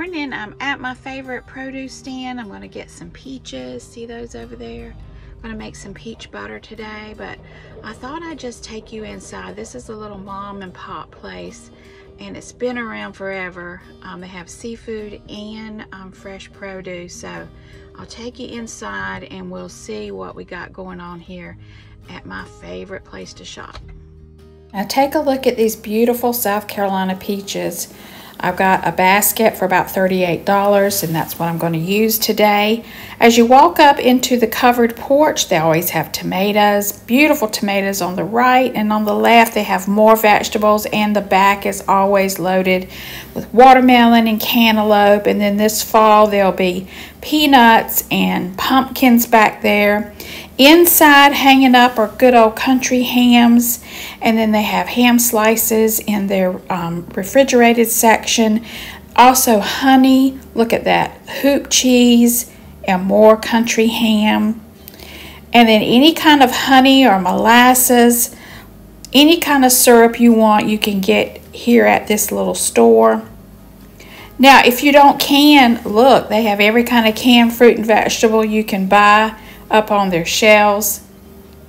morning. I'm at my favorite produce stand. I'm going to get some peaches. See those over there? I'm going to make some peach butter today, but I thought I'd just take you inside. This is a little mom and pop place, and it's been around forever. They have seafood and fresh produce, so I'll take you inside and we'll see what we got going on here at my favorite place to shop. Now take a look at these beautiful South Carolina peaches. I've got a basket for about $38, and that's what I'm going to use today. As you walk up into the covered porch, they always have tomatoes, beautiful tomatoes on the right, and on the left they have more vegetables, and the back is always loaded with watermelon and cantaloupe. And then this fall there'll be peanuts and pumpkins back there. Inside hanging up are good old country hams, and then they have ham slices in their refrigerated section. Also honey, look at that, hoop cheese and more country ham. And then any kind of honey or molasses, any kind of syrup you want, you can get here at this little store. Now if you don't can, look, they have every kind of canned fruit and vegetable you can buy up on their shelves.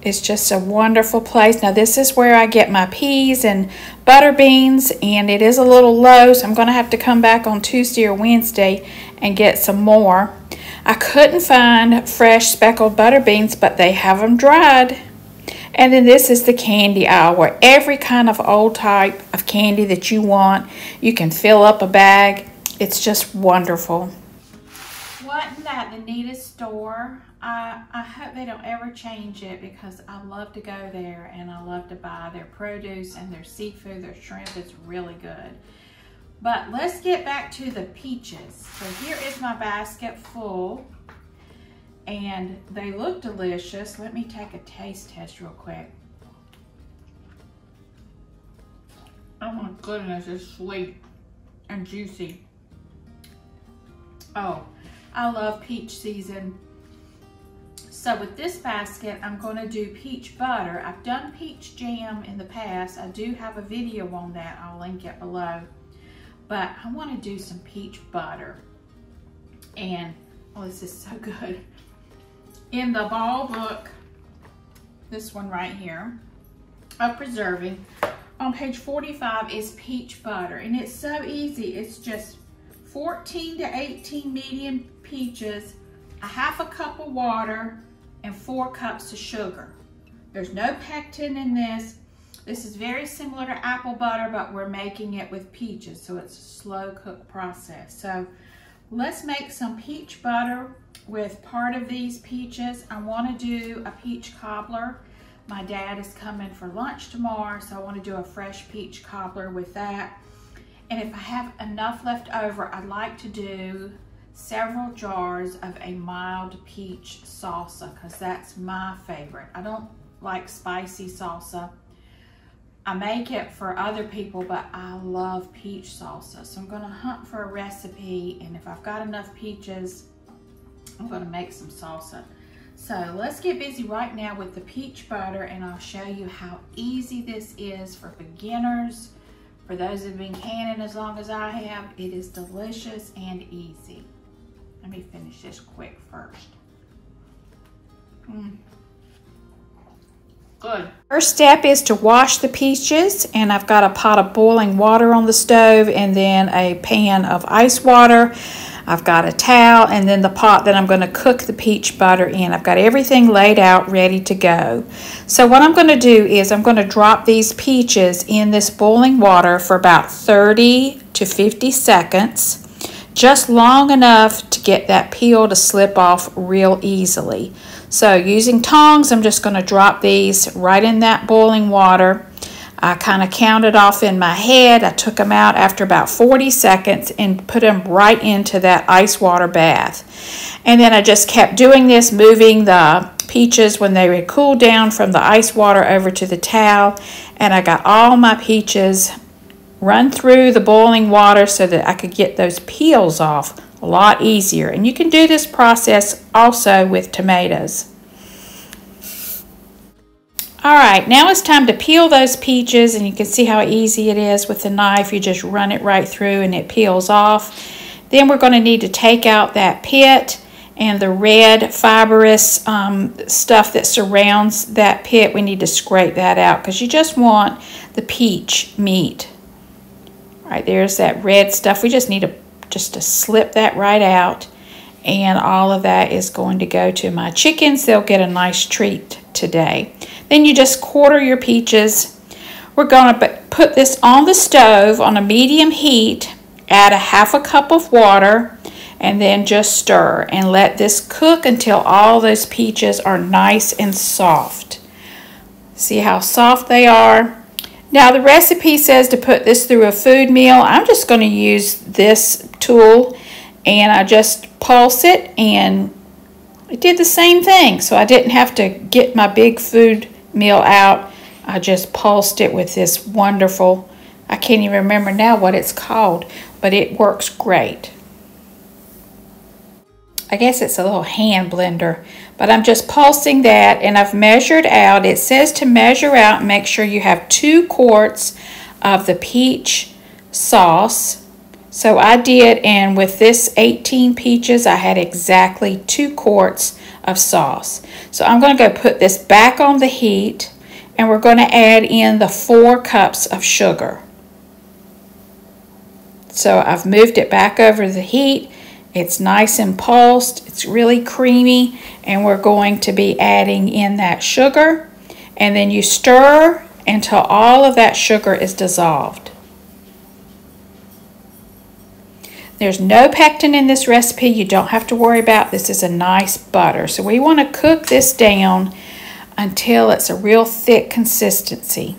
It's just a wonderful place. Now this is where I get my peas and butter beans, and it is a little low, so I'm going to have to come back on Tuesday or Wednesday and get some more. I couldn't find fresh speckled butter beans, but they have them dried. And then this is the candy aisle, where every kind of old type of candy that you want, you can fill up a bag. It's just wonderful. Wasn't that the neatest store? I hope they don't ever change it, because I love to go there and I love to buy their produce and their seafood, their shrimp. It's really good. But let's get back to the peaches. So here is my basket full, and they look delicious. Let me take a taste test real quick. Oh my goodness, it's sweet and juicy. Oh, I love peach season. So with this basket, I'm going to do peach butter. I've done peach jam in the past. I do have a video on that. I'll link it below. But I want to do some peach butter. And, oh, this is so good. In the ball book, this one right here, of preserving, on page 45 is peach butter. And it's so easy. It's just 14 to 18 medium peaches, a half a cup of water, and 4 cups of sugar. There's no pectin in this. This is very similar to apple butter, but we're making it with peaches, so it's a slow cook process. So let's make some peach butter with part of these peaches. I want to do a peach cobbler. My dad is coming for lunch tomorrow, so I want to do a fresh peach cobbler with that. And if I have enough left over, I'd like to do several jars of a mild peach salsa, because that's my favorite. I don't like spicy salsa. I make it for other people, but I love peach salsa. So I'm going to hunt for a recipe, and if I've got enough peaches, I'm going to make some salsa. So let's get busy right now with the peach butter, and I'll show you how easy this is for beginners. For those who've been canning as long as I have, it is delicious and easy. Let me finish this quick first. Good. First step is to wash the peaches, and I've got a pot of boiling water on the stove, and then a pan of ice water. I've got a towel, and then the pot that I'm going to cook the peach butter in. I've got everything laid out ready to go. So what I'm going to do is I'm going to drop these peaches in this boiling water for about 30 to 50 seconds. Just long enough to get that peel to slip off real easily. So using tongs, I'm just going to drop these right in that boiling water. I kind of counted off in my head. I took them out after about 40 seconds and put them right into that ice water bath. And then I just kept doing this, moving the peaches when they had cooled down from the ice water over to the towel. And I got all my peaches run through the boiling water so that I could get those peels off a lot easier. And you can do this process also with tomatoes. All right, now it's time to peel those peaches, and you can see how easy it is with the knife. You just run it right through and it peels off. Then we're going to need to take out that pit and the red fibrous stuff that surrounds that pit. We need to scrape that out because you just want the peach meat. All right, there's that red stuff. We just need to slip that right out, and all of that is going to go to my chickens. They'll get a nice treat today. Then you just quarter your peaches. We're going to put this on the stove on a medium heat, add a half a cup of water, and then just stir and let this cook until all those peaches are nice and soft. See how soft they are? Now the recipe says to put this through a food mill. I'm just going to use this tool, and I just pulse it, and it did the same thing. So I didn't have to get my big food mill out. I just pulsed it with this wonderful, I can't even remember now what it's called, but it works great. I guess it's a little hand blender, but I'm just pulsing that, and I've measured out. It says to measure out and make sure you have 2 quarts of the peach sauce. So I did, and with this 18 peaches, I had exactly 2 quarts of sauce. So I'm going to go put this back on the heat, and we're going to add in the 4 cups of sugar. So I've moved it back over the heat. It's nice and pulsed, it's really creamy, and we're going to be adding in that sugar, and then you stir until all of that sugar is dissolved. There's no pectin in this recipe. You don't have to worry about. This is a nice butter. So we want to cook this down until it's a real thick consistency.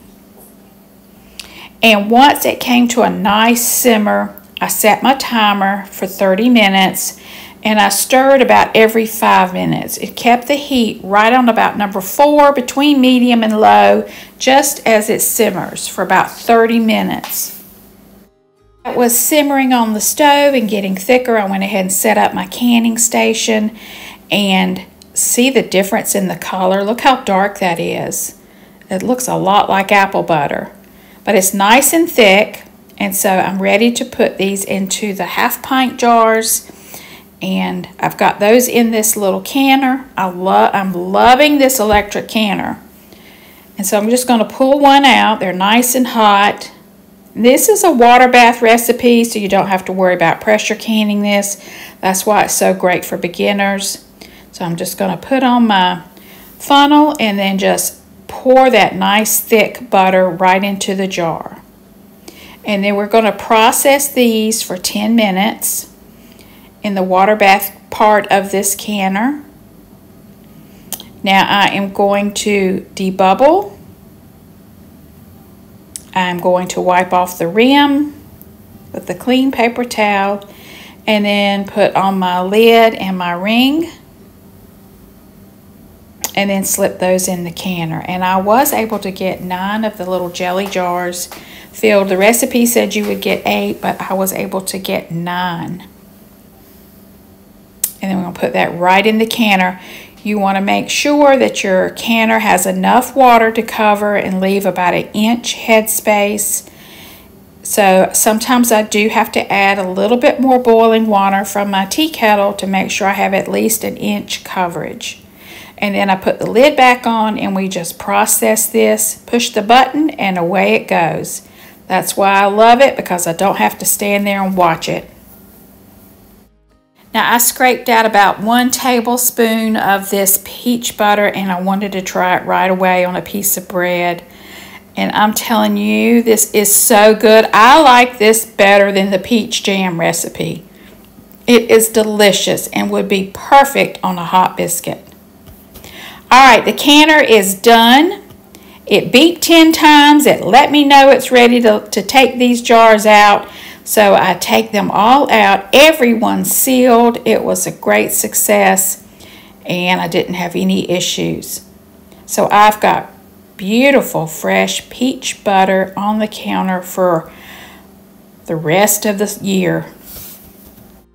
And once it came to a nice simmer, I set my timer for 30 minutes, and I stirred about every 5 minutes. It kept the heat right on about number 4 between medium and low, just as it simmers for about 30 minutes. It was simmering on the stove and getting thicker. I went ahead and set up my canning station, and see the difference in the color. Look how dark that is. It looks a lot like apple butter, but it's nice and thick. And so I'm ready to put these into the half-pint jars, and I've got those in this little canner. I'm loving this electric canner. And so I'm just going to pull one out. They're nice and hot. This is a water bath recipe, so you don't have to worry about pressure canning this. That's why it's so great for beginners. So I'm just going to put on my funnel and then just pour that nice thick butter right into the jar. And then we're going to process these for 10 minutes in the water bath part of this canner. Now I am going to debubble. I'm going to wipe off the rim with the clean paper towel, and then put on my lid and my ring, and then slip those in the canner. And I was able to get 9 of the little jelly jars filled. The recipe said you would get 8, but I was able to get 9. And then we're going to put that right in the canner. You want to make sure that your canner has enough water to cover and leave about 1 inch headspace. So sometimes I do have to add a little bit more boiling water from my tea kettle to make sure I have at least 1 inch coverage. And then I put the lid back on, and we just process this, push the button, and away it goes. That's why I love it, because I don't have to stand there and watch it. Now I scraped out about 1 tablespoon of this peach butter, and I wanted to try it right away on a piece of bread. And I'm telling you, this is so good. I like this better than the peach jam recipe. It is delicious and would be perfect on a hot biscuit. All right, the canner is done. It beeped 10 times. It let me know it's ready to take these jars out. So I take them all out. Everyone's sealed. It was a great success, and I didn't have any issues. So I've got beautiful fresh peach butter on the counter for the rest of the year.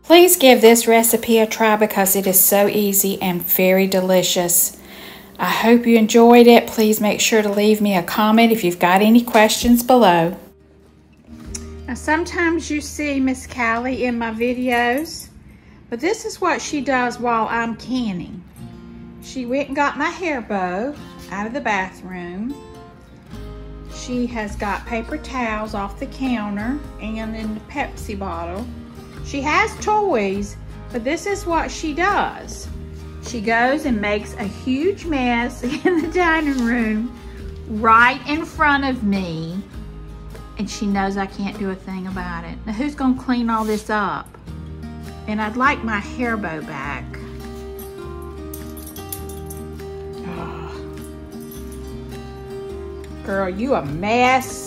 Please give this recipe a try, because it is so easy and very delicious. I hope you enjoyed it. Please make sure to leave me a comment if you've got any questions below. Now, sometimes you see Miss Callie in my videos, but this is what she does while I'm canning. She went and got my hair bow out of the bathroom. She has got paper towels off the counter and in the Pepsi bottle. She has toys, but this is what she does. She goes and makes a huge mess in the dining room right in front of me, and she knows I can't do a thing about it. Now, who's gonna clean all this up? And I'd like my hair bow back. Oh. Girl, you a mess.